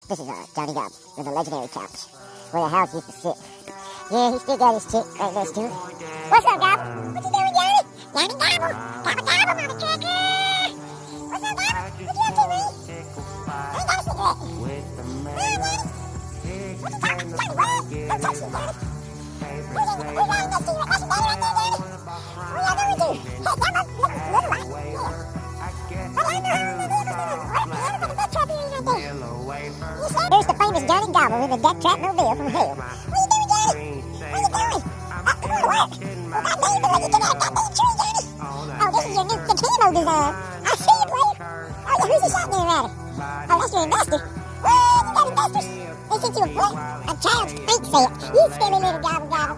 This is Johnny Gobble with a legendary couch where the house used to sit. Yeah, he still got his chick right next to it. What's up, Gobble? What you doing, Johnny? Johnny Gobble. Gobble, gobble, mother trucker. What's up, Gobble? What you up to, man? I ain't got a cigarette. Johnny? What you talking? Johnny, what? Don't touch me, Johnny. Who's Johnny next to you? That's your daddy right there, Johnny. What y'all doing, dude? Hey, y'all look little, right? Yeah. But I know how the vehicle's doing. What? Y'all got a death trap here right there. There's the famous Johnny Gobble with a death trap mobile from hell. What you doing, Johnny? What you doing? I'm going to work. Well, goddamn, but you get that goddamn tree, Johnny. Oh, this is your new camo design. I see you, player. Oh, yeah, who's the shotgun rider? Oh, that's your investor. What? You got investors? They sent you a what? A child's paint set. You silly little gobble gobble.